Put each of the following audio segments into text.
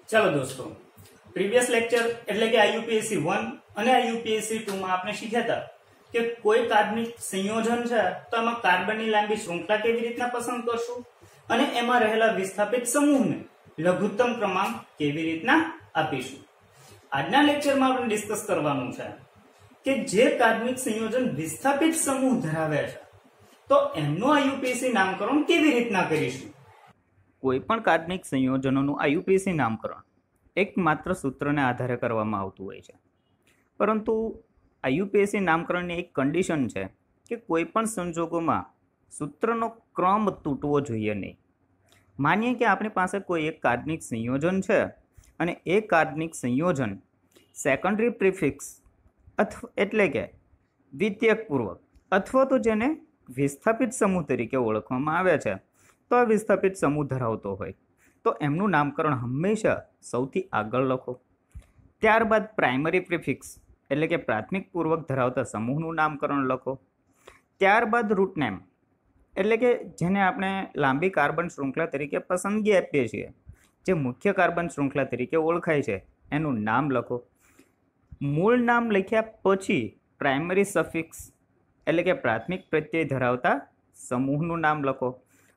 चलो दोस्तों, previous lecture એટલે કે IUPAC 1 અને IUPAC 2 માં આપણે શીખ્યા હતા કે કોઈ કાર્બનિક સંયોજન છે તો એમાં કાર્બનની લાંબી શૃંખલા કેવી રીતના પસંદ કરશું અને એમાં રહેલા વિસ્થાપિત સમૂહને લઘુત્તમ ક્રમાંક કેવી રીતના આપીશું। આજના લેક્ચરમાં આપણે ડિસ્કસ કરવાનું છે કે જે કાર્બનિક સંયોજન વિસ્થાપિત સમૂહ ધરાવે છે તો એમનું IUPAC નામકરણ કેવી રીતના કરીશું। કોઈપણ કાર્બનિક સંયોજનોનું IUPAC નામકરણ એકમાત્ર સૂત્રને આધારે કરવામાં આવતું હોય છે, પરંતુ IUPAC નામકરણની એક કન્ડિશન છે કે કોઈપણ સંજોગોમાં સૂત્રનો ક્રમ તૂટવો જોઈએ નહીં। માનીએ કે આપણી પાસે કોઈ એક કાર્બનિક સંયોજન છે અને એ કાર્બનિક સંયોજન સેકન્ડરી પ્રિફિક્સ એટલે કે દ્વિતીયક પૂર્વક અથવા તો જેને વિસ્થાપિત સમૂહ તરીકે ઓળખવામાં આવે છે તો આ વિસ્થાપિત સમૂહ ધરાવતો હોય તો એમનું નામકરણ હંમેશા સૌથી આગળ લખો। ત્યારબાદ પ્રાઇમરી પ્રિફિક્સ એટલે કે પ્રાથમિક પૂર્વક ધરાવતા સમૂહનું નામકરણ લખો। ત્યારબાદ રૂટ નેમ એટલે કે જેને આપણે લાંબી કાર્બન શૃંખલા તરીકે પસંદગી આપીએ છીએ, જે મુખ્ય કાર્બન શૃંખલા તરીકે ઓળખાય છે એનું નામ લખો। મૂળ નામ લખ્યા પછી પ્રાઇમરી સફિક્સ એટલે કે પ્રાથમિક પ્રત્યય ધરાવતા સમૂહનું નામ લખો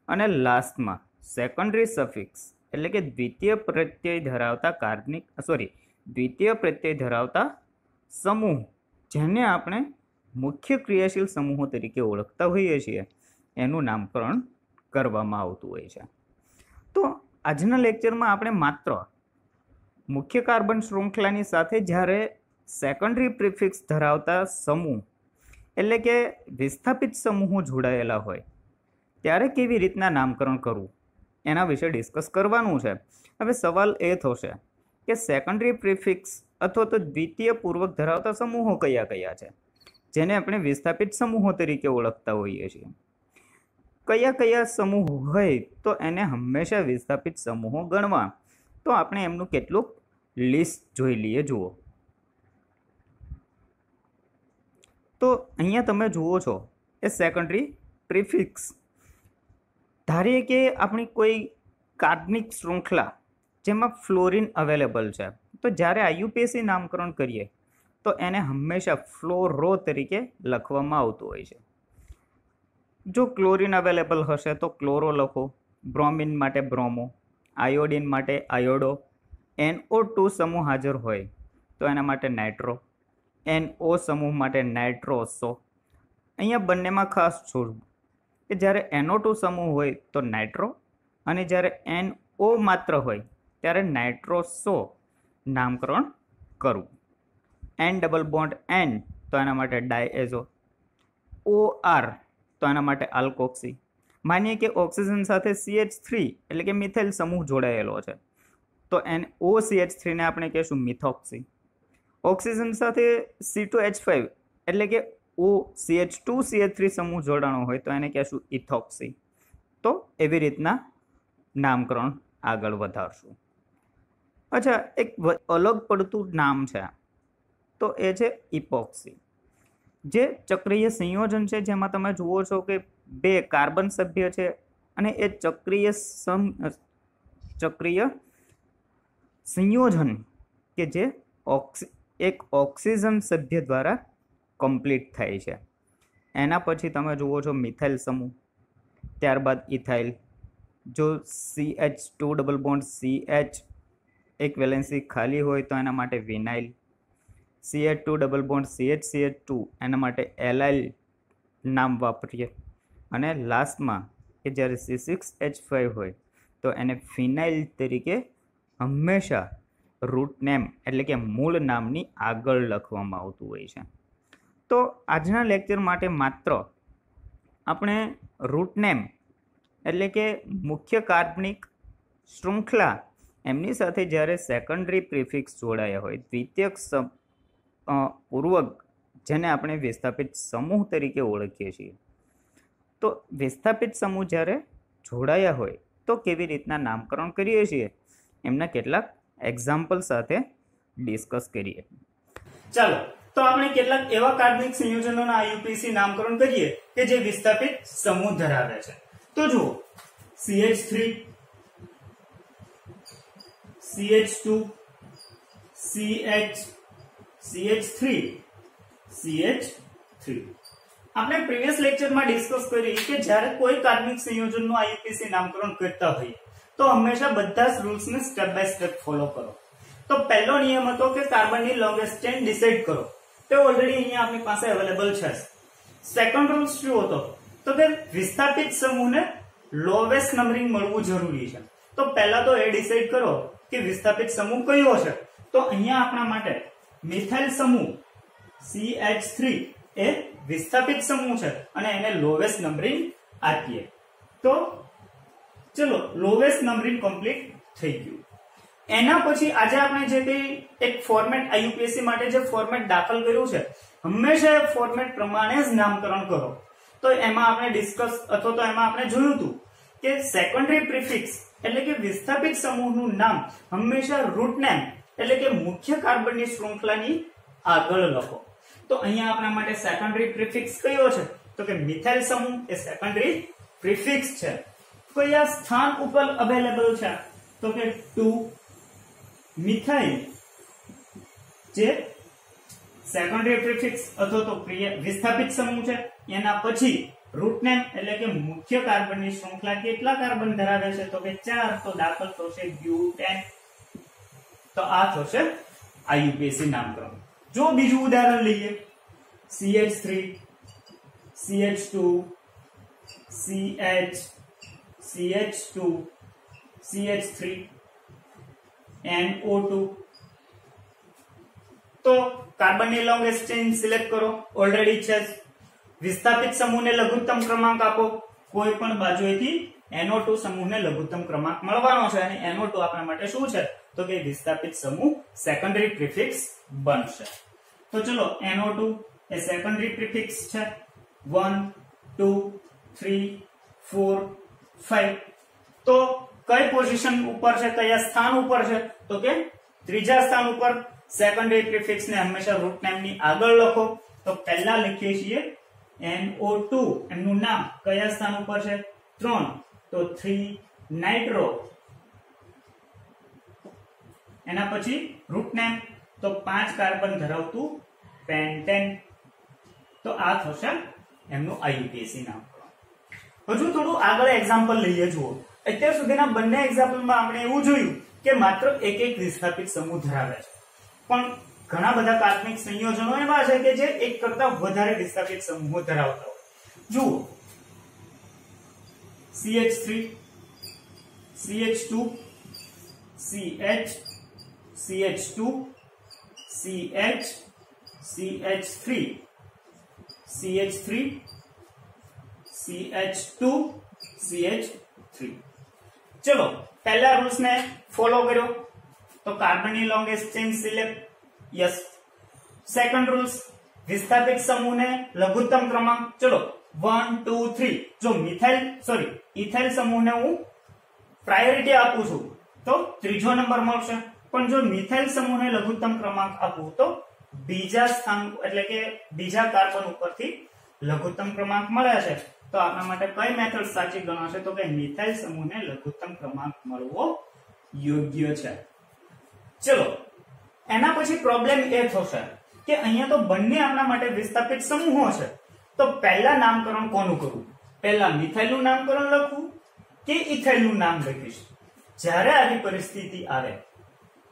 અને લાસ્ટમાં સેકન્ડરી સફિક્સ એટલે કે દ્વિતીય પ્રત્યય ધરાવતા સમૂહ જેને આપણે મુખ્ય ક્રિયાશીલ સમૂહો તરીકે ઓળખતા હોઈએ છીએ એનું નામકરણ કરવામાં આવતું હોય છે। તો આજના લેક્ચરમાં આપણે માત્ર મુખ્ય કાર્બન શૃંખલાની સાથે જ્યારે સેકન્ડરી પ્રિફિક્સ ધરાવતા સમૂહ એટલે કે વિસ્થાપિત સમૂહો જોડાયેલા હોય ત્યારે કેવી રીતના નામકરણ કરવું એના વિશે ડિસ્કસ કરવાનું છે। હવે સવાલ એ થશે કે સેકન્ડરી પ્રિફિક્સ અથવા તો દ્વિતીય પૂર્વક ધરાવતા સમૂહો કયા કયા છે જેને આપણે વિસ્થાપિત સમૂહો તરીકે ઓળખતા હોઈએ છીએ। કયા કયા સમૂહ હોય તો એને હંમેશા વિસ્થાપિત સમૂહો ગણવા, તો આપણે એમનું કેટલુંક લિસ્ટ જોઈ લઈએ। જુઓ તો અહીંયા તમે જુઓ છો એ સેકન્ડરી પ્રિફિક્સ। ધારીએ કે આપણી કોઈ કાર્બનિક શૃંખલા જેમાં ફ્લોરિન અવેલેબલ છે તો જ્યારે IUPAC નામકરણ કરીએ તો એને હંમેશા ફ્લોરો તરીકે લખવામાં આવતું હોય છે। જો ક્લોરિન અવેલેબલ હશે તો ક્લોરો લખો, બ્રોમિન માટે બ્રોમો, આયોડિન માટે આયોડો, NO2 સમૂહ હાજર હોય તો એના માટે નાઇટ્રો, NO સમૂહ માટે નાઇટ્રોસો। અહીંયા બંનેમાં ખાસ છોડવું કે જ્યારે NO2 સમૂહ હોય તો નાઇટ્રો અને જ્યારે NO માત્ર હોય ત્યારે નાઇટ્રોસો નામકરણ કરવું। N ડબલ બોન્ડ N તો એના માટે ડાયએઝો, OR તો એના માટે આલ્કોક્સી। માનીએ કે ઓક્સિજન સાથે CH3 એટલે કે મિથાઇલ સમૂહ જોડાયેલો છે તો OCH3 ને આપણે કહીશું મિથોક્સી। ઓક્સિજન સાથે C2H5 એટલે કે OCH2CH3 સમૂહ જોડાણો હોય તો એને કહેશું ઇથોક્સી। તો એવી રીતના નામકરણ આગળ વધારશું। અચ્છા, એક અલગ પડતું નામ છે તો એ છે ઇપોક્સી, જે ચક્રીય સંયોજન છે જેમાં તમે જુઓ છો કે બે કાર્બન સભ્ય છે અને એ ચક્રીય સંયોજન કે જે એક ઓક્સિજન સભ્ય દ્વારા કમ્પ્લીટ થાય છે। એના પછી તમે જુઓ છો મિથાઇલ સમૂહ, ત્યારબાદ ઇથાઇલ। જો CH2 ડબલ બોન્ડ CH એક વેલેન્સી ખાલી હોય તો એના માટે vinyl, CH2 double bond CH2 એના માટે એલાઇલ નામ વાપરીએ અને લાસ્ટમાં કે જ્યારે C6H5 હોય તો એને ફિનાઇલ તરીકે હંમેશા રૂટ નેમ એટલે કે મૂળ નામની આગળ લખવામાં આવતું હોય છે। તો આજના લેક્ચર માટે માત્ર આપણે રૂટ નેમ એટલે કે મુખ્ય કાર્બનિક શૃંખલા એમની સાથે જ્યારે સેકન્ડરી પ્રિફિક્સ જોડાયા હોય દ્વિતીયક પૂર્વક જેને આપણે વિસ્થાપિત સમૂહ તરીકે ઓળખીએ છીએ, તો વિસ્થાપિત સમૂહ જ્યારે જોડાયા હોય તો કેવી રીતના નામકરણ કરીએ છીએ એમના કેટલાક એક્ઝામ્પલ સાથે ડિસ્કસ કરીએ। ચાલો તો આપણે કેટલાક એવા કાર્બનિક સંયોજનોના IUPAC નામકરણ કરીએ કે જે વિસ્થાપિત સમૂહ ધરાવે છે। તો જુઓ CH3 CH2 CH CH3 CH3 આપણે પ્રીવિયસ લેક્ચરમાં ડિસ્કસ કરી કે જ્યારે કોઈ કાર્બનિક સંયોજનનું આઈયુપીએસી નામકરણ કરતા હોઈએ તો હંમેશા બધા જ રૂલ્સને સ્ટેપ બાય સ્ટેપ ફોલો કરો. તો પહેલો નિયમ હતો કે કાર્બનની લોંગેસ્ટ ચેન ડિસાઈડ કરો. તે ઓલરેડી અહીંયા આપણી પાસે અવેલેબલ છે. સેકન્ડ રૂલ શું હતો તો કે વિસ્થાપિત સમૂહને લોવેસ્ટ નંબરિંગ મળવું જરૂરી છે. તો પહેલા તો એ ડિસાઈડ કરો કે વિસ્થાપિત સમૂહ કયો છે. તો અહીંયા આપણા માટે મિથાઇલ સમૂહ CH3 એ વિસ્થાપિત સમૂહ છે અને એને લોવેસ્ટ નંબરિંગ આપીએ. તો ચલો લોવેસ્ટ નંબરિંગ કમ્પ્લીટ થઈ ગયું. એના પછી આજે આપણે જે કઈ એક ફોર્મેટ આઈયુપીએસસી માટે જે ફોર્મેટ દાખલ કર્યું છે હંમેશા એ ફોર્મેટ પ્રમાણે જ નામકરણ કરો. તો એમાં આપણે ડિસ્કસ અથવા તો એમાં આપણે જોયું હતું કે સેકન્ડરી પ્રિફિક્સ એટલે કે વિસ્થાપિત સમૂહનું નામ હંમેશા રૂટ નેમ એટલે કે મુખ્ય કાર્બનની શૃંખલાની આગળ લખો. તો અહીંયા આપણા માટે સેકન્ડરી પ્રિફિક્સ કયો છે તો કે મિથાઇલ સમૂહ એ સેકન્ડરી પ્રિફિક્સ છે. કયા સ્થાન ઉપર અવેલેબલ છે તો કે 2 મિથાઇલ જે સેકન્ડરી પ્રિફિક્સ અથવા તો વિસ્થાપિત સમૂહ છે. એના પછી રૂટ નેમ એટલે કે મુખ્ય કાર્બનની શૃંખલા કેટલા કાર્બન ધરાવે છે તો કે 4. તો દાખલ થશે બ્યુટેન. તો આ થશે આઈયુપીએસસી નામકરણ. જો બીજું ઉદાહરણ લઈએ CH3 CH2 CH CH2 CH3 NO2. તો કાર્બનની લોંગેસ્ટ ચેન સિલેક્ટ કરો. ઓલરેડી છે. વિસ્થાપિત સમૂહને લઘુત્તમ ક્રમાંક આપો. કોઈ પણ બાજુએથી NO2 સમૂહને લઘુત્તમ ક્રમાંક મળવાનો છે અને NO2 આપણા માટે શું છે તો કે વિસ્થાપિત સમૂહ સેકન્ડરી પ્રિફિક્સ બનશે. તો ચલો NO2 એ સેકન્ડરી પ્રિફિક્સ છે. 1 2 3 4 5. તો કઈ પોઝિશન ઉપર છે કયા સ્થાન ઉપર છે તો કે ત્રીજા સ્થાન ઉપર. સેકન્ડરી પ્રિફિક્સ ને હંમેશા રૂટ નેમની આગળ લખો. તો પહેલા લખીએ છીએ NO2 એમનું નામ કયા સ્થાન ઉપર છે 3. તો 3 નાઇટ્રો. એના પછી રૂટ નેમ તો 5 કાર્બન ધરાવતું પેન્ટેન. તો આ થશે એમનું આઈયુપીએસસી નામકરણ. હજુ થોડું આગળ એક્ઝામ્પલ લઈએ. જુઓ અત્યાર સુધીના બંને એક્ઝામ્પલમાં આપણે એવું જોયું કે માત્ર એક વિસ્થાપિત સમૂહ ધરાવે છે પણ ઘણા બધા કાર્બનિક સંયોજનો એવા છે કે જે એક કરતા વધારે વિસ્થાપિત સમૂહો ધરાવતા હોય. જુઓ CH3 CH2 CH CH2 CH CH3 CH3 CH2 CH3. ચલો પહેલા રૂલ્સ ને ફોલો કર્યો તો કાર્બનની longest chain select. Yes. Second rules વિસ્થાપિત સમૂહને લઘુત્તમ ક્રમાંક. ચલો 1 2 3. જો ઇથાઇલ સમૂહને હું પ્રાયોરિટી આપું છું તો ત્રીજો નંબર મળશે. પણ જો મિથાઇલ સમૂહને લઘુત્તમ ક્રમાંક આપું તો બીજા સ્થાન એટલે કે બીજા કાર્બન ઉપરથી લઘુત્તમ ક્રમાંક મળે છે. તો આપણા માટે કઈ મેથડ સાચી ગણાશે તો કે મિથાઇલ સમૂહને લઘુત્તમ ક્રમાંક મળવો યોગ્ય છે. ચલો એના પછી પ્રોબ્લેમ એ થશે કે અહીંયા તો બંને આપણા માટે વિસ્થાપિત સમૂહો છે. તો પહેલા નામકરણ કોનું કરવું? પહેલા મિથાઇલનું નામકરણ લખવું કે ઇથાઇલનું નામ લખીશ? જ્યારે આવી પરિસ્થિતિ આવે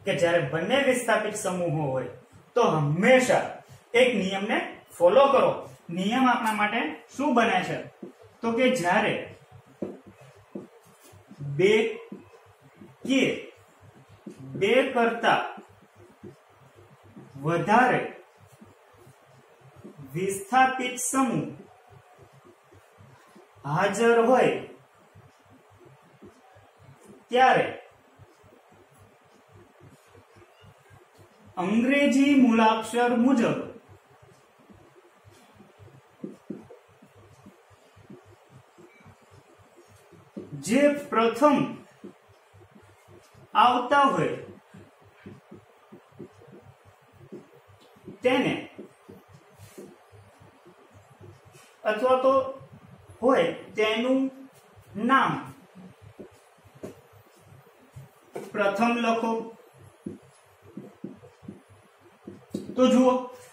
કે જ્યારે બંને વિસ્થાપિત સમૂહો હોય તો હંમેશા એક નિયમને ફોલો કરો. નિયમ આપણા માટે શું બને છે તો કે જ્યારે બે કરતા વધારે વિસ્થાપિત સમૂહ હાજર હોય ત્યારે અંગ્રેજી મૂળાક્ષર મુજબ જે પ્રથમ આવતા હોય તેને અથવા તો હોય તેનું નામ પ્રથમ લખો. તો જુઓ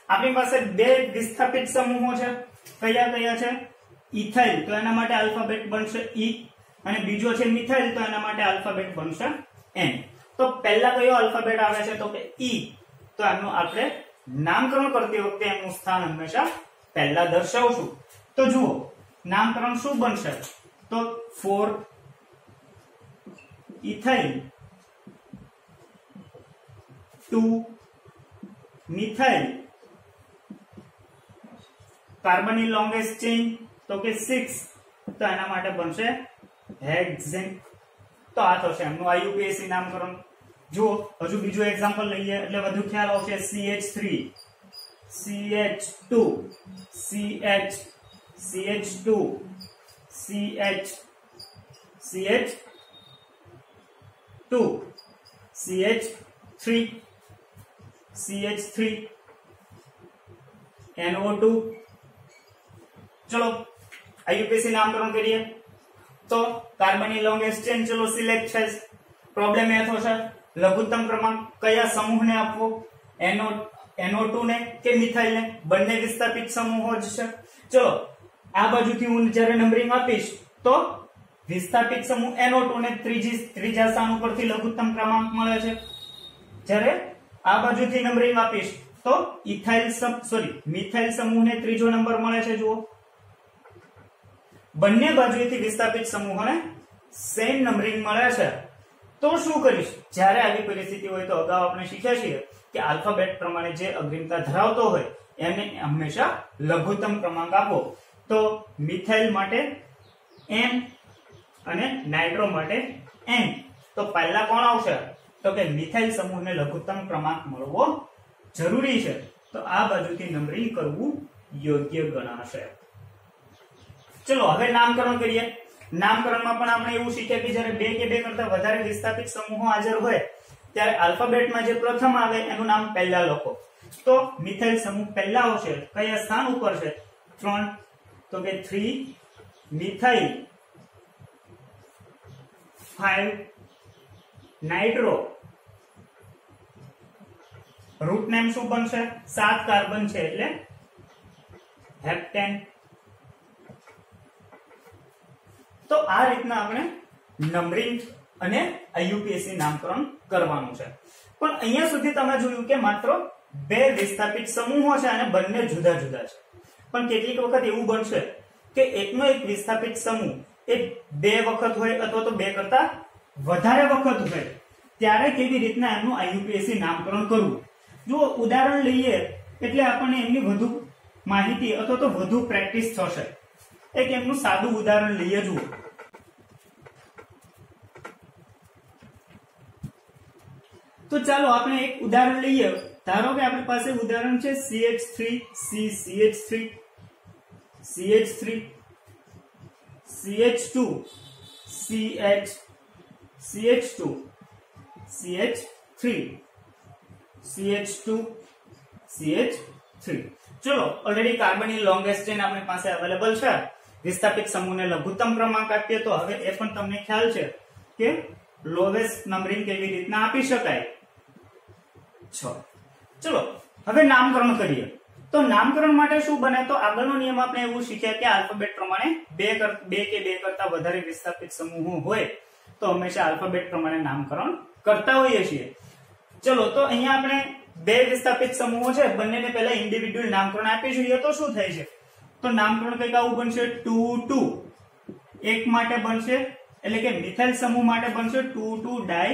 આપણી પાસે બે વિસ્થાપિત સમૂહો છે. કયા કયા છે? ઇથાઇલ, તો એના માટે આલ્ફાબેટ બનશે E, અને બીજો છે મિથાઇલ, તો એના માટે આલ્ફાબેટ બનશે N. તો પહેલા કયો આલ્ફાબેટ આવે છે? તો કે E. તો આનું આપણે નામકરણ કરતી વખતે એનું સ્થાન હંમેશા પહેલા દર્શાવશું. તો જુઓ નામકરણ શું બનશે? તો 4 ઇથાઇલ 2 મિથાઇલ, કાર્બનની લોંગેસ્ટ ચેઇન તો કે 6, તો એના માટે બનશે હેક્ઝેન. તો આ થશે એમનું IUPAC નામકરણ. જુઓ હજુ બીજું એક્ઝામ્પલ લઈએ એટલે વધુ ખ્યાલ આવશે. CH3 CH2 CH CH2 CH CH2 CH3 CH3 NO2. चलो IUPAC नामकरण करिए. तो कार्बनની લોંગેસ્ટ ચેન ચલો સિલેક્ટ છે. પ્રોબ્લેમ એ થશે લઘુત્તમ ક્રમાંક કયા સમૂહને આપવો? NO2 ને કે મિથાઇલ ને? બંને વિસ્થાપિત સમૂહો જ છે. ચલો આ બાજુથી હું જ્યારે નંબરિંગ આપીશ તો વિસ્થાપિત સમૂહ NO2 ને ત્રીજા સ્થાન ઉપરથી લઘુત્તમ ક્રમાંક મળે છે. જ્યારે આ બાજુથી નંબરિંગ આપીશ તો મિથાઇલ સમૂહને ત્રીજો નંબર મળે છે. જુઓ બંને બાજુથી વિસ્થાપિત સમૂહોને સેમ નંબરિંગ મળે છે. તો શું કરીશ જ્યારે આવી પરિસ્થિતિ હોય? તો અગાઉ આપણે શીખ્યા છીએ કે આલ્ફાબેટ પ્રમાણે જે અગ્રિમતા ધરાવતો હોય એને હંમેશા લઘુત્તમ ક્રમાંક આપો. તો મિથાઇલ માટે M અને નાઇટ્રો માટે N. તો પહેલા કોણ આવશે? તો કે મિથાઇલ સમૂહને લઘુત્તમ ક્રમાંક મળવો જરૂરી છે. તો આ બાજુથી નંબરિંગ કરવું યોગ્ય ગણાશે. ચલો હવે નામકરણ કરીએ. નામકરણમાં પણ આપણે એવું શીખ્યા કે જ્યારે બે કે બે કરતા વધારે વિસ્થાપિત સમૂહો હાજર હોય ત્યારે આલ્ફાબેટમાં જે પ્રથમ આવે એનું નામ પહેલા લખો. તો મિથાઇલ સમૂહ પહેલા આવશે. કયા સ્થાન ઉપર છે? 3. તો કે 3 મિથાઇલ 5 નાઇટ્રો. રૂટ નેમ શું બનશે? 7 કાર્બન છે એટલે હેપ્ટેન. તો આ રીતના આપણે નંબરિંગ અને IUPAC નામકરણ કરવાનું છે. પણ અહીંયા સુધી તમે જોયું કે માત્ર બે વિસ્થાપિત સમૂહો છે અને બંને જુદા જુદા છે. પણ કેટલીક વખત એવું બનશે કે એકનો એક વિસ્થાપિત સમૂહ એ બે વખત હોય અથવા તો બે કરતા વધારે વખત હોય ત્યારે કેવી રીતના એમનું IUPAC નામકરણ કરવું. જો ઉદાહરણ લઈએ એટલે આપણને એમની વધુ માહિતી અથવા તો વધુ પ્રેક્ટિસ થશે. એક એમનું સાદું ઉદાહરણ લઈએ. જુઓ તો ચાલો આપણે એક ઉદાહરણ લઈએ. ધારો કે આપણી પાસે ઉદાહરણ છે CH3 CH3 CH3 CH2 CH CH2 CH3 CH2 CH3. ચલો ઓલરેડી કાર્બનની લોંગેસ્ટ ચેન આપણી પાસે અવેલેબલ છે. વિસ્થાપિત સમૂહને લઘુત્તમ ક્રમાંક આપીએ તો હવે એ પણ તમને ખ્યાલ છે કે લોવેસ્ટ નંબરિંગ કેવી રીતના આપી શકાય. ચલો હવે નામકરણ કરીએ. તો નામકરણ માટે શું બને? તો આગળનો નિયમ આપણે એવું શીખ્યા કે આલ્ફાબેટ પ્રમાણે બે કે બે કરતા વધારે વિસ્થાપિત સમૂહો હોય તો હંમેશા આલ્ફાબેટ પ્રમાણે નામકરણ કરતા હોઈએ છીએ. ચલો તો અહીંયા આપણે બે વિસ્થાપિત સમૂહો છે, બંનેને પહેલા ઇન્ડિવિડ્યુઅલ નામકરણ આપી જોઈએ તો શું થાય છે? તો નામકરણ કંઈક આવું બનશે 2 2. એક માટે બનશે એટલે કે મિથાઇલ સમૂહ માટે બનશે 2 2 ડાઈ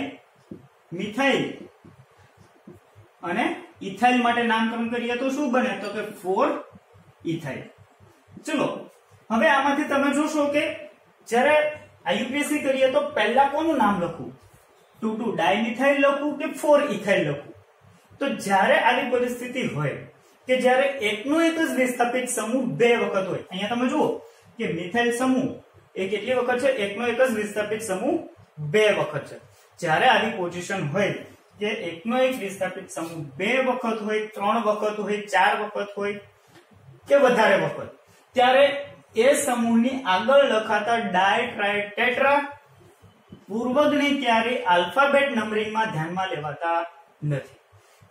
મિથાઇલ, અને ઇથાઇલ માટે નામકરણ કરીએ તો શું બને? તો કે 4 ઇથાઇલ. ચલો હવે આમાંથી તમે જોશો કે જ્યારે IUPAC કરીએ તો પહેલા કોનું નામ લખવું? 2 2 ડાઈ મિથાઇલ લખવું કે 4 ઇથાઇલ લખવું? તો જ્યારે આવી પરિસ્થિતિ હોય કે જ્યારે એકનો એક જ વિસ્થાપિત સમૂહ બે વખત હોય, અહીંયા તમે જુઓ કે મિથાઇલ સમૂહ એ કેટલી વખત છે? એકનો એક જ વિસ્થાપિત સમૂહ બે વખત છે. જ્યારે આવી પોઝિશન હોય કે એકનો એક વિસ્થાપિત સમૂહ બે વખત હોય, 3 વખત હોય, 4 વખત હોય કે વધારે વખત, ત્યારે એ સમૂહની આગળ લખાતા ડાય ટ્રાય ટેટ્રા પૂર્વગને ક્યારે આલ્ફાબેટ નંબરિંગમાં ધ્યાનમાં લેવાતા નથી.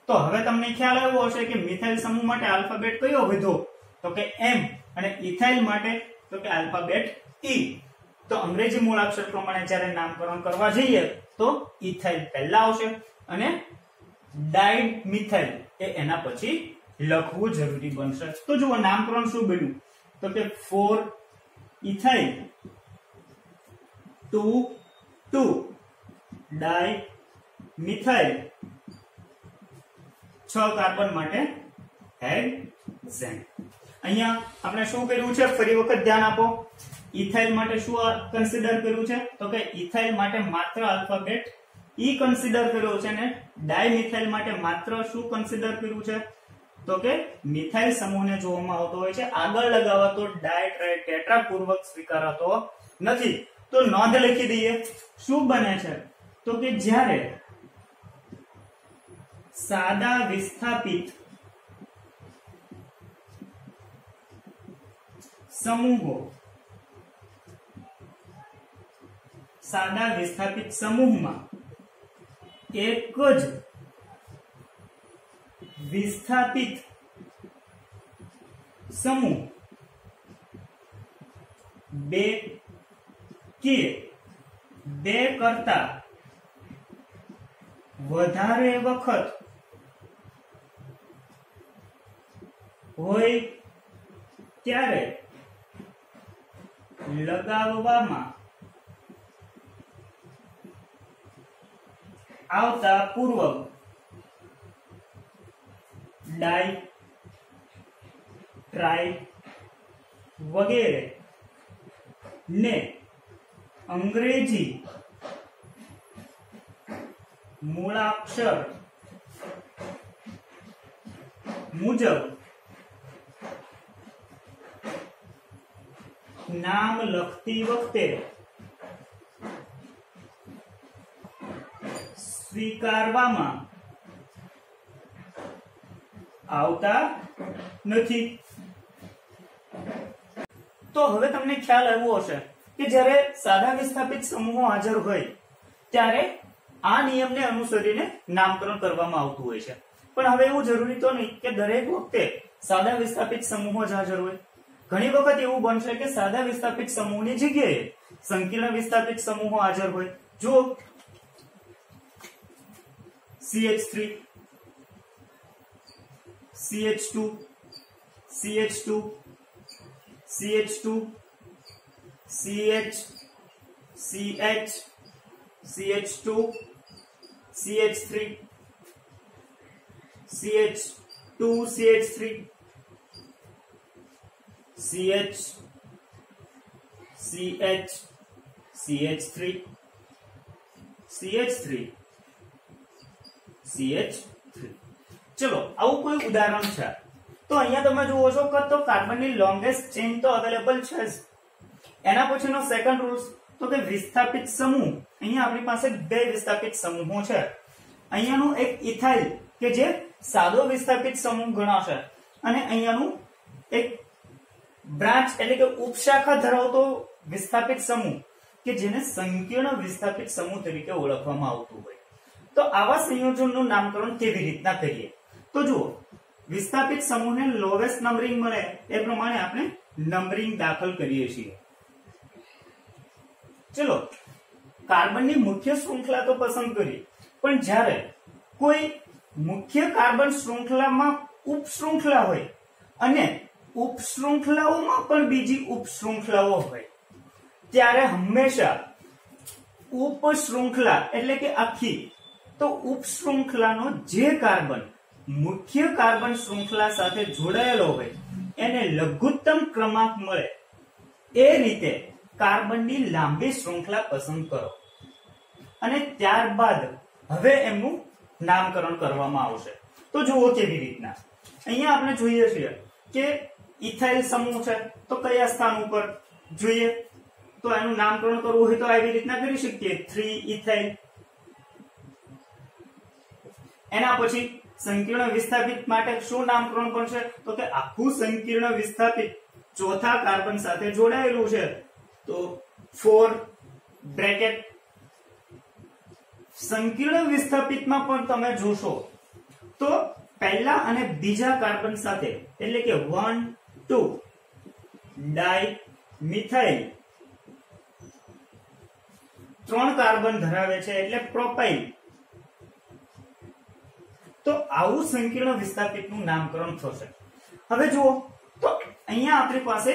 તો હવે તમને ખ્યાલ આવ્યો હશે કે મિથાઇલ સમૂહ માટે આલ્ફાબેટ કયો વધ્યો, તો કે M, અને ઇથાઇલ માટે તો કે આલ્ફાબેટ E. તો અંગ્રેજી મૂળાક્ષર પ્રમાણે જ્યારે નામકરણ કરવા જઈએ તો ઇથાઇલ પહેલા આવશે અને ડાઇડ મિથાઇલ એ એના પછી લખવું જરૂરી બનશે. તો જુઓ નામકરણ શું બન્યું, તો કે 4 ઇથાઇલ 2 ડાઇ મિથાઇલ 6 કાર્બન માટે હેક્ઝેન. અહીંયા આપણે શું કર્યું છે, ફરી વખત ધ્યાન આપો. ઇથાઇલ માટે શું કન્સિડર કર્યું છે, તો કે ઇથાઇલ માટે માત્ર આલ્ફાબેટ E કન્સિડર કર્યો છે, અને ડાયમિથાઇલ માટે માત્ર શું કન્સિડર કર્યું છે, તો કે મિથાઇલ સમૂહને જોવામાં આવતો હોય છે, આગળ લગાવતો ડાય ટ્રાય ટેટ્રા પૂર્વક સ્વીકારાતો નથી. તો નોંધ લખી દઈએ. શું બને છે, તો કે જ્યારે સાદા વિસ્થાપિત સમૂહમાં એક જ વિસ્થાપિત સમૂહ બે કે બે કરતા વધારે વખત હોય ત્યારે લગાવવામાં આવતા પૂર્વક ડાઈ ટ્રાય વગેરે ને અંગ્રેજી મૂળાક્ષર મુજબ નામ લખતી વખતે સ્વીકારવામાં આવતા નથી. તો હવે તમને ખ્યાલ આવ્યો હશે કે જ્યારે સાદા વિસ્થાપિત સમૂહો હાજર હોય ત્યારે આ નિયમને અનુસરીને નામકરણ કરવામાં આવતું હોય છે. પણ હવે એવું જરૂરી તો નહીં કે દરેક વખતે સાદા વિસ્થાપિત સમૂહો જ હાજર હોય. ઘણી વખત એવું બનશે કે સાદા વિસ્થાપિત સમૂહની જગ્યાએ સંકીર્ણ વિસ્થાપિત સમૂહો હાજર હોય. જો CH3 CH2 CH2 CH2 CH CH CH2 CH3 CH2 CH3 CH CH CH3 CH3 CH3. ચલો આવું કોઈ ઉદાહરણ છે તો અહીંયા તમે જુઓ છો કે તો કાર્બનની લોંગેસ્ટ ચેઇન તો અવેલેબલ છે જ. એના પછીનો સેકન્ડ રૂલ તો કે વિસ્થાપિત સમૂહ. અહીંયા આપણી પાસે બે વિસ્થાપિત સમૂહો છે. અહીંયાનું એક ઇથાઇલ કે જે સાદો વિસ્થાપિત સમૂહ ગણાશે, અને અહીંયાનું એક બ્રાન્ચ એટલે કે ઉપશાખા ધરાવતો વિસ્થાપિત સમૂહ કે જેને સંકીર્ણ વિસ્થાપિત સમૂહ તરીકે ઓળખવામાં આવતું હોય. તો આવા સંયોજનનું નામકરણ કેવી રીતના કરીએ, તો જુઓ વિસ્થાપિત સમૂહને લોવેસ્ટ નંબરિંગ મળે એ પ્રમાણે આપણે નંબરિંગ દાખલ કરીએ છીએ. ચલો કાર્બનની મુખ્ય શૃંખલા તો પસંદ કરી, પણ જ્યારે કોઈ મુખ્ય કાર્બન શૃંખલામાં ઉપશૃંખલા હોય અને ઉપશૃંખલાઓમાં પણ બીજી ઉપશૃંખલાઓ હોય ત્યારે હંમેશા ઉપશૃંખલા એટલે કે આખી તો ઉપશૃંખલાનો જે કાર્બન મુખ્ય કાર્બન શૃંખલા સાથે જોડાયેલો હોય એને લઘુત્તમ ક્રમાંક મળે એ રીતે કાર્બનની લાંબી શૃંખલા પસંદ કરો અને ત્યારબાદ હવે એમનું નામકરણ કરવામાં આવશે. તો જુઓ કેવી રીતના. અહીંયા આપણે જોઈએ છીએ કે ઇથાઇલ સમૂહ છે તો કયા સ્થાન ઉપર જોઈએ, તો એનું નામકરણ કરવું હોય તો આવી રીતના કરી શકીએ 3 ઇથાઇલ. એના પછી સંકીર્ણ વિસ્થાપિત માટે શું નામકરણ કરશે, તો કે આખું સંકીર્ણ વિસ્થાપિત ચોથા કાર્બન સાથે જોડાયેલું છે તો 4 બ્રેકેટ સંકીર્ણ વિસ્થાપિતમાં પણ તમે જોશો તો પહેલા અને બીજા કાર્બન સાથે એટલે કે 1 2 ડાઈ મિથાઇલ 3 કાર્બન ધરાવે છે એટલે પ્રોપાઇલ. તો આવું સંકીર્ણ વિસ્થાપિતનું નામકરણ થશે. હવે જુઓ તો અહીંયા આપણી પાસે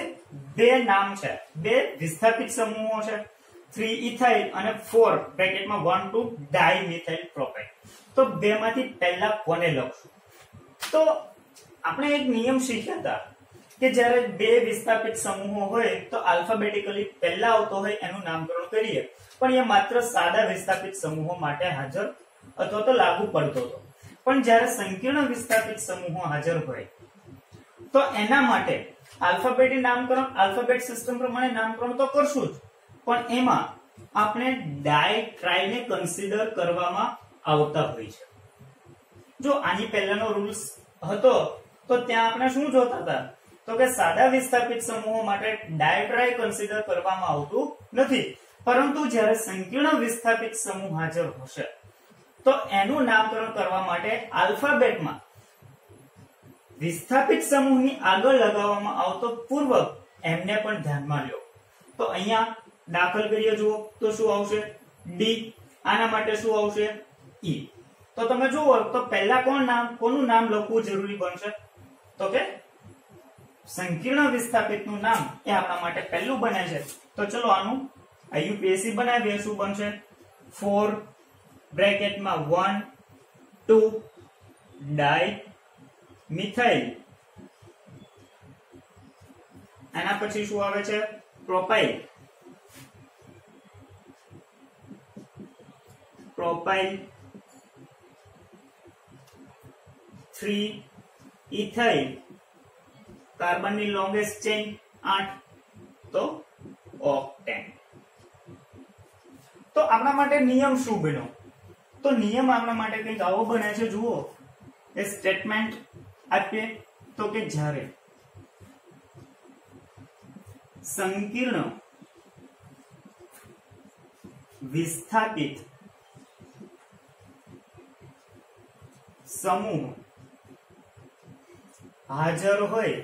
બે નામ છે, બે વિસ્થાપિત સમૂહો છે, 3 ઇથાઇલ અને 4 બ્રેકેટમાં 1 2 ડાઇમિથાઇલ પ્રોપાઇલ. તો બેમાંથી પહેલા કોને લખશું? તો આપણે એક નિયમ શીખ્યા હતા કે જ્યારે બે વિસ્થાપિત સમૂહો હોય તો આલ્ફાબેટિકલી પહેલા આવતો હોય એનું નામકરણ કરીએ, પણ એ માત્ર સાદા વિસ્થાપિત સમૂહો માટે હાજર અથવા તો લાગુ પડતો હતો. પણ જ્યારે સંકીર્ણ વિસ્થાપિત સમૂહો હાજર હોય તો એના માટે આલ્ફાબેટી નામકરણ, આલ્ફાબેટ સિસ્ટમ પ્રમાણે નામકરણ તો કરશું જ, પણ એમાં આપણે ડાય ટ્રાય ને કન્સિડર કરવામાં આવતા હોય છે. જો આની પહેલાનો રૂલ્સ હતો તો ત્યાં આપણે શું જોતા હતા તો કે સાદા વિસ્થાપિત સમૂહો માટે ડાય ટ્રાય કન્સિડર કરવામાં આવતું નથી, પરંતુ જ્યારે સંકીર્ણ વિસ્થાપિત સમૂહ હાજર હશે તો એનું નામકરણ કરવા માટે આલ્ફાબેટમાં વિસ્થાપિત સમૂહની આગળ લગાવવામાં આવતો પૂર્વક એમને પણ ધ્યાનમાં લો. તો અહીંયા દાખલ કરીએ જુઓ તો શું આવશે? ડી. આના માટે શું આવશે? ઈ. તો તમે જુઓ તો પહેલા કોનું નામ લખવું જરૂરી બનશે? તો કે સંકીર્ણ વિસ્થાપિતનું નામ એ આપણા માટે પહેલું બને છે. તો ચલો આનું IUPAC બનાવીએ. શું બનશે? 4 બ્રેકેટમાં 1 2 ડાઈ મિથાઇલ. એના પછી શું આવે છે? પ્રોપાઇલ. Propyl 3 ethyl. કાર્બનની લોંગેસ્ટ ચેઇન 8, તો ઓક્ટેન. તો આપણા માટે નિયમ શું બન્યો? તો નિયમ આપણા માટે કંઈક આવો બને છે. જુઓ એ સ્ટેટમેન્ટ આપીએ તો કે જ્યારે સંકીર્ણ વિસ્થાપિત સમૂહ હાજર હોય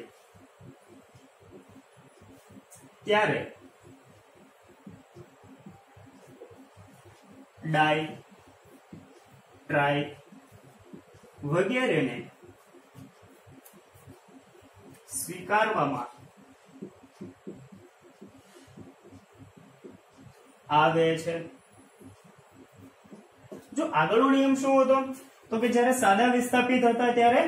ત્યારે ડાઈ ટ્રાય વગેરેને સ્વીકારવામાં આવે છે. જો આગળનો નિયમ શું હતો તો કે જ્યારે સાદા વિસ્થાપિત હતા ત્યારે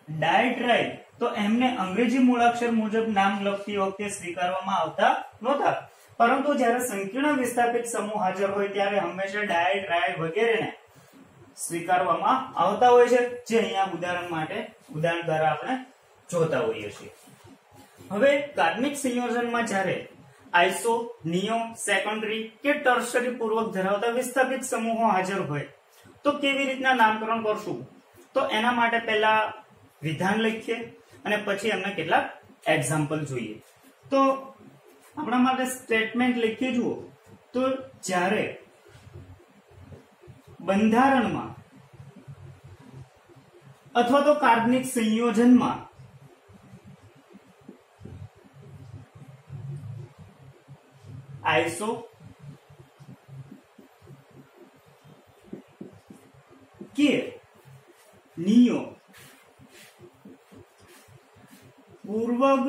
ડાય ટ્રાય તો એમને અંગ્રેજી મૂળાક્ષર મુજબ નામ લખતી વખતે સ્વીકારવામાં આવતા નહોતા, પરંતુ જ્યારે સંકીર્ણ વિસ્થાપિત સમૂહ હાજર હોય ત્યારે હંમેશા ડાય ટ્રાય વગેરેને સ્વીકારવામાં આવતા હોય છે, જે અહીંયા ઉદાહરણ દ્વારા આપણે જોતા હોઈએ છીએ. હવે કાર્બનિક સંયોજનમાં જ્યારે આઇસો, નિયો, સેકન્ડરી કે ટર્શરી પૂર્વક ધરાવતા વિસ્થાપિત સમૂહો હાજર હોય તો કેવી રીતના નામકરણ કરશું? તો એના માટે પહેલા વિધાન લખીએ અને પછી એમને કેટલાક એક્ઝામ્પલ જોઈએ. તો આપણા માટે સ્ટેટમેન્ટ લખીએ. જુઓ તો જ્યારે બંધારણમાં અથવા તો કાર્બનિક સંયોજનમાં આઇસો કે નિયો પૂર્વક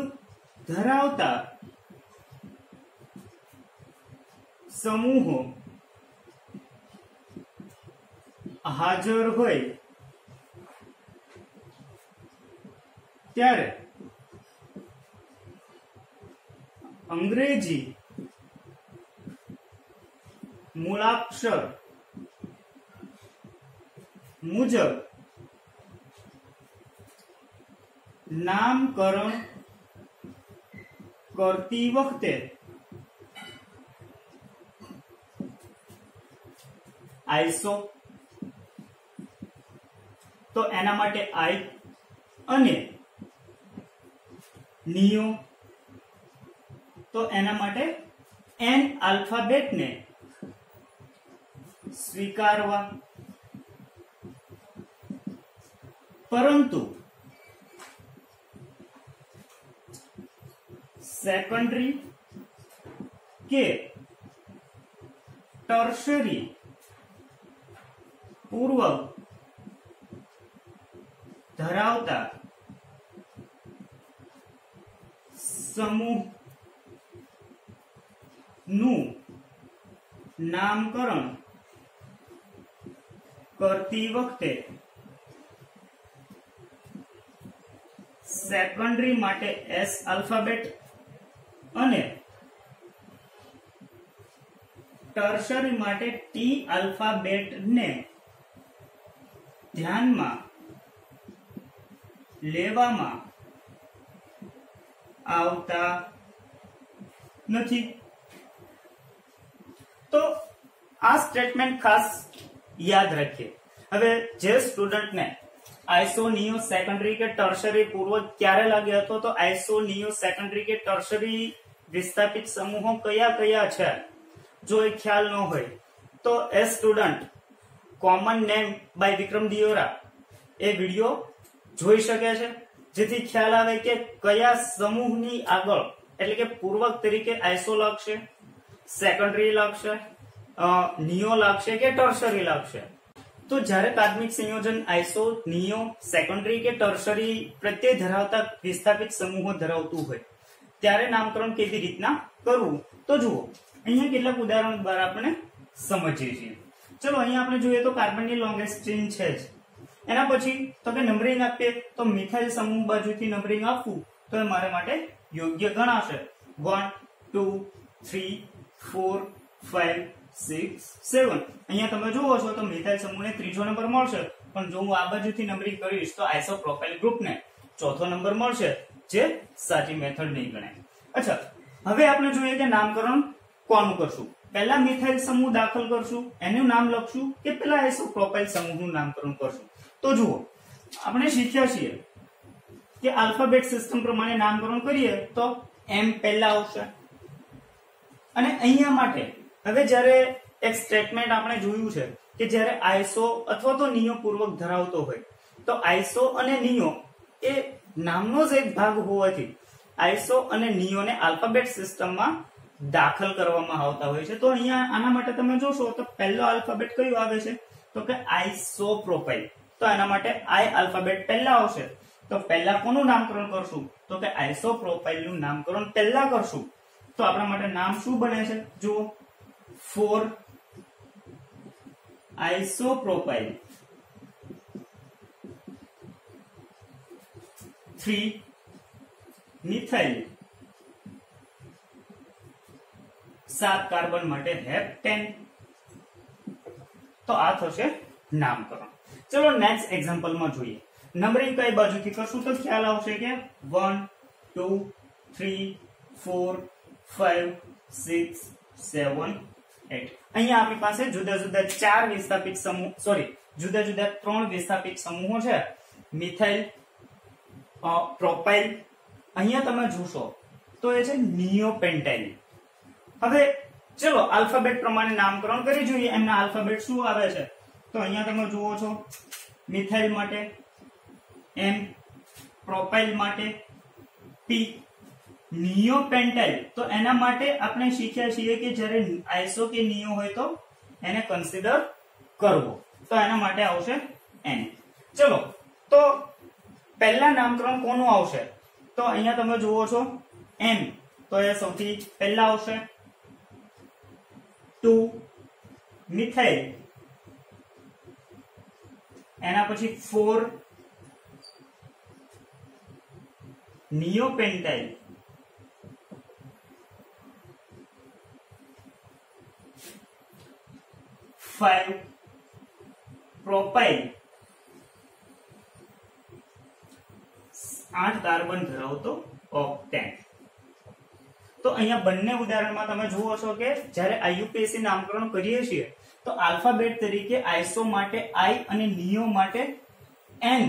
ધરાવતા સમૂહો હાજર હોય ત્યારે અંગ્રેજી મૂળાક્ષર મુજબ નામકરણ કરતી વખતે આઇસો તો એના માટે આઈ અને નિયો તો એના માટે એન આલ્ફાબેટને સ્વીકારવા, પરંતુ સેકન્ડરી કે ટર્શરી પૂર્વક ધરાવતા સમૂહનું નામકરણ કરતી વખતે સેકન્ડરી માટે એસ આલ્ફાબેટ અને ટર્શરી માટે ટી આલ્ફાબેટ ને ધ્યાનમાં લેવામાં આવતા નથી. તો આ સ્ટેટમેન્ટ ખાસ યાદ રાખીએ. હવે જે સ્ટુડન્ટને આઈસો નિયો સેકન્ડરી કે ટર્શરી પૂર્વ ક્યારે લાગ્યો હતો, તો આઈસો નિયો સેકન્ડરી કે ટર્શરી વિસ્થાપિત સમૂહો કયા કયા છે જો એ ખ્યાલ ન હોય તો એ student common name by Vikram Diyora એ વિડિયો જોઈ શકે છે, જેથી ખ્યાલ આવે કે કયા સમૂહની આગળ એટલે કે પૂર્વક તરીકે આઈસો લાગશે, સેકન્ડરી લાગશે, નિયો લાગશે કે ટર્શરી લાગશે. તો જ્યારે કાર્બનિક સંયોજન આઈસો, નિયો, સેકન્ડરી કે ટર્શરી પ્રત્યે ધરાવતા વિસ્થાપિત સમૂહો ધરાવતું હોય ત્યારે નામકરણ કેવી રીતના કરવું તો જુઓ અહીંયા કેટલાક ઉદાહરણો દ્વારા આપણે સમજીએ છીએ. ચલો અહીંયા આપણે જોઈએ તો કાર્બનની લોંગેસ્ટ ચેઇન છે જ, એના પછી તો કે નંબરિંગ આપીએ તો મિથાઇલ સમૂહ બાજુથી નંબરિંગ આપવું તો એ મારા માટે યોગ્ય ગણાશે. 1 2 3 4 5 6 7. અહીંયા તમે જુઓ છો તો મિથાઇલ સમૂહને ત્રીજો નંબર મળશે, પણ જો હું આ બાજુથી નંબરિંગ કરીશ તો આઇસોપ્રોપાઇલ ગ્રુપને ચોથો નંબર મળશે, જે સાચી મેથડ નહીં ગણાય. અચ્છા, હવે આપણે જોઈએ કે નામકરણ કોનું કરશું. પહેલા મિથાઇલ સમૂહ દાખલ કરશું, એનું નામ લખશું કે પહેલા આઇસોપ્રોપાઇલ સમૂહનું નામકરણ કરશું. તો જુઓ આપણે શીખ્યા છીએ કે આલ્ફાબેટ સિસ્ટમ પ્રમાણે નામકરણ કરીએ તો એમ પહેલા આવશે. અને અહીંયા માટે હવે જ્યારે એક સ્ટેટમેન્ટ આપણે જોયું છે કે જ્યારે આઈસો અથવા તો નિયો પૂર્વક ધરાવતો હોય તો આઈસો અને નિયો એ નામનો જ એક ભાગ હોવાથી આઈસો અને નિયોને આલ્ફાબેટ સિસ્ટમમાં દાખલ કરવામાં આવતા હોય છે. તો અહીંયા આના માટે તમે જોશો તો પહેલો આલ્ફાબેટ કયો આવે છે તો કે આઇસોપ્રોપાઇલ. તો એના માટે આઈ આલ્ફાબેટ પહેલા આવશે. તો પહેલા કોનું નામકરણ કરશું તો કે આઇસોપ્રોપાઇલ નું નામકરણ પહેલા કરશું. તો આપણા માટે નામ શું બને છે જુઓ, 4 આઇસોપ્રોપાઇલ, 3 મિથાઇલ, 7 કાર્બન માટે હેપ્ટેન. તો આ થશે નામકરણ. ચલો નેક્સ્ટ એક્ઝામ્પલમાં જોઈએ. નંબરિંગ કઈ બાજુથી કરશું તો ખ્યાલ આવશે કે 1 2 3 4 5 6 7 8. અહીંયા આપણી પાસે જુદા જુદા 4 વિસ્થાપિત સમૂહ જુદા જુદા 3 વિસ્થાપિત સમૂહો છે, મિથાઇલ, પ્રોપાઇલ. અહીંયા તમે જોશો તો એ છે નિયોપેન્ટાઇલ. હવે ચલો આલ્ફાબેટ પ્રમાણે નામકરણ કરી જોઈએ. એમના આલ્ફાબેટ શું આવે છે તો અહીંયા તમે જુઓ છો મિથાઇલ માટે એમ, પ્રોપાઇલ માટે પી, નિયોપેન્ટાઇલ તો એના માટે આપણે શીખ્યા છીએ કે જ્યારે આઈસો કે નિયો હોય તો એને કન્સિડર કરવો, તો એના માટે આવશે એન. ચલો તો પહેલા નામકરણ કોનું આવશે તો અહીંયા તમે જુઓ છો એમ, તો એ સૌથી પહેલા આવશે. 2 મિથાઇલ, એના પછી 4 નિયોપેન્ટાઇલ, 5 પ્રોપાઇલ, 8 કાર્બન ધરાવતો ઓક્ટેન. તો અહીંયા બંને ઉદાહરણમાં તમે જુઓ છો કે જ્યારે આઈયુપીએસી નામકરણ કરીએ છીએ તો આલ્ફાબેટ તરીકે આઈસો માટે આઈ અને નિયો માટે એન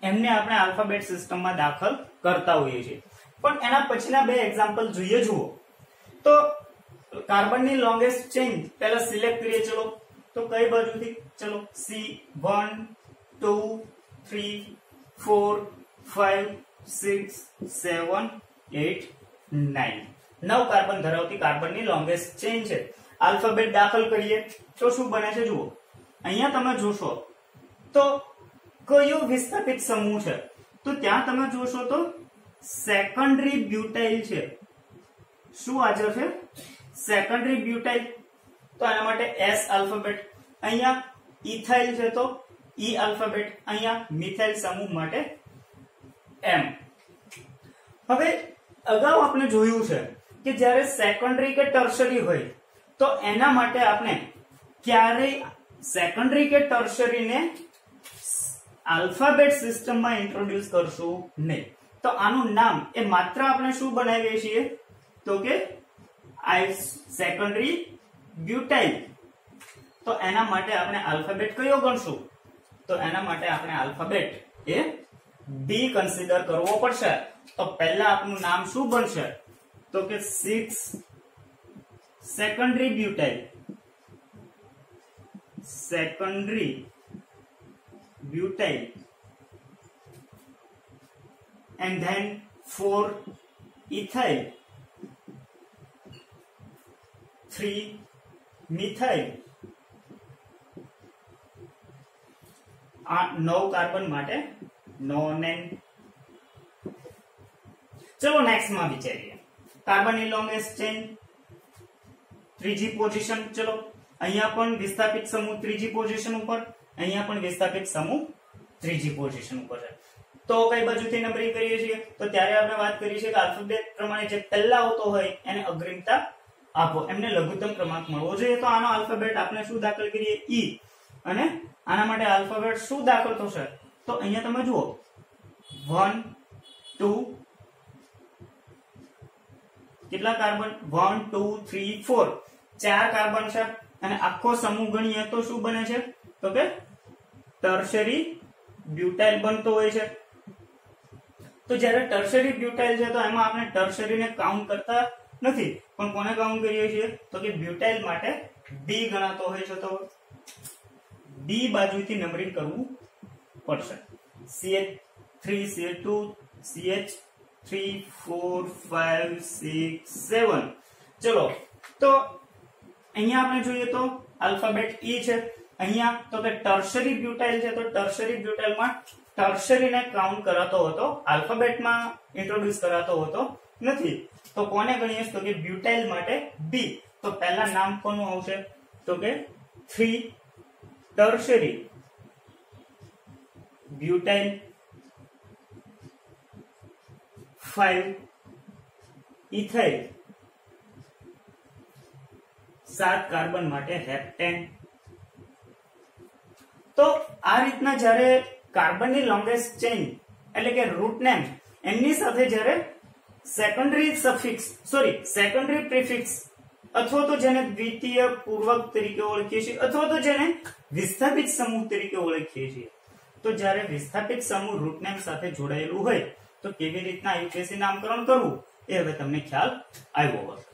એમને આપણે આલ્ફાબેટ સિસ્ટમમાં દાખલ કરતા હોઈએ છીએ. પણ એના પછીના બે એક્ઝામ્પલ જોઈએ. જુઓ તો કાર્બનની લોંગેસ્ટ ચેઇન પહેલા સિલેક્ટ કરીએ. ચલો તો કઈ બાજુથી? ચલો C1 2 3 4 5 6 7 8 9 9 કાર્બન ધરાવતી કાર્બનની લોંગેસ્ટ ચેઇન છે. આલ્ફાબેટ દાખલ કરીએ તો શું બને છે જુઓ. અહીંયા તમે જોશો તો કયો વિસ્થાપિત સમૂહ છે? તો ત્યાં તમે જોશો તો સેકન્ડરી બ્યુટાઇલ છે. શું હાજર છે? Secondary butyl. તો આના માટે S આલ્ફાબેટ. અહીંયા ઇથાઇલ છે તો E આલ્ફાબેટ. અહીંયા મિથાઇલ સમૂહ માટે M. હવે અગાઉ આપણે જોયું છે કે જ્યારે સેકન્ડરી કે ટર્શરી હોય તો એના માટે આપણે ક્યારેય સેકન્ડરી કે ટર્શરીને આલ્ફાબેટ સિસ્ટમમાં ઇન્ટ્રોડ્યુસ કરશું નહીં. તો આનું નામ એ માત્ર આપણે શું બનાવીએ છીએ? તો કે સેકન્ડરી બ્યુટાઇલ. તો એના માટે આપણે આલ્ફાબેટ કયો ગણશું? તો એના માટે આપણે આલ્ફાબેટ એ B કન્સિડર કરવો પડશે. તો પહેલા આપનું નામ શું બનશે? તો કે 6 secondary butyl. Secondary butyl and then 4 ethyl, 3 methyl. આ 9 કાર્બન માટે નોનેન. ચલો નેક્સ્ટ માં વિચારીએ. કાર્બનની લોંગેસ્ટ ચેઇન ત્રીજી પોઝિશન. ચલો અહીંયા પણ વિસ્થાપિત સમૂહ ત્રીજી પોઝિશન ઉપર, અહીંયા પણ વિસ્થાપિત સમૂહ ત્રીજી પોઝિશન ઉપર છે. તો કઈ બાજુથી નંબરિંગ કરીએ છીએ? તો ત્યારે આપણે વાત કરી છે કે આલ્ફાબેટ પ્રમાણે જે પહેલા આવતો હોય એને અગ્રિમતા આપો, એમને લઘુત્તમ ક્રમાંક મળવો જોઈએ. તો આનો આલ્ફાબેટ આપણે શું દાખલ કરીએ? E. અને આના માટે આલ્ફાબેટ શું દાખલ થશે? તો અહીંયા તમે જુઓ 1 2 કેટલા કાર્બન? 1 2 3 4 4 કાર્બન છે. અને આખો સમૂહ ગણીએ તો શું બને છે? તો કે ટર્શરી બ્યુટાઇલ બનતો હોય છે. તો જ્યારે ટર્શરી બ્યુટાઇલ છે તો એમાં આપણે ટર્શરીને કાઉન્ટ કરતા નથી, પણ કોને કાઉન્ટ કરીએ છીએ? તો કે બ્યુટાઇલ માટે B ગણાતો હોય છે. તો B બાજુથી નંબરિંગ કરવું પડશે. CH3 CH2 CH3 4 5 6 7. ચલો તો અહીંયા આપણે જોઈએ તો આલ્ફાબેટ E છે. અહીંયા તો કે ટર્શરી બ્યુટાઇલ છે. તો ટર્શરી બ્યુટાઇલમાં ટર્શરીને કાઉન્ટ કરાતો હતો, આલ્ફાબેટમાં ઇન્ટ્રોડ્યુસ કરાતો હતો નથી. તો કોને ગણીએ? તો કે બ્યુટાઇલ માટે B. તો પહેલા નામ કોનું આવશે? તો કે 3 ટર્શરી બ્યુટાઇલ, 5 ઇથાઇલ, 7 કાર્બન માટે હેપ્ટેન. તો આ રીતના જ્યારે કાર્બનની લોંગેસ્ટ ચેઇન એટલે કે રૂટ નેમ એમની સાથે જ્યારે સેકન્ડરી પ્રિફિક્સ અથવા તો જેને દ્વિતીય પૂર્વક તરીકે ઓળખીએ છીએ અથવા તો જેને વિસ્થાપિત સમૂહ તરીકે ઓળખીએ છીએ, તો જ્યારે વિસ્થાપિત સમૂહ રૂટ નેમ સાથે જોડાયેલું હોય તો કેવી રીતના IUPAC નામકરણ કરવું એ હવે તમને ખ્યાલ આવ્યો હોય.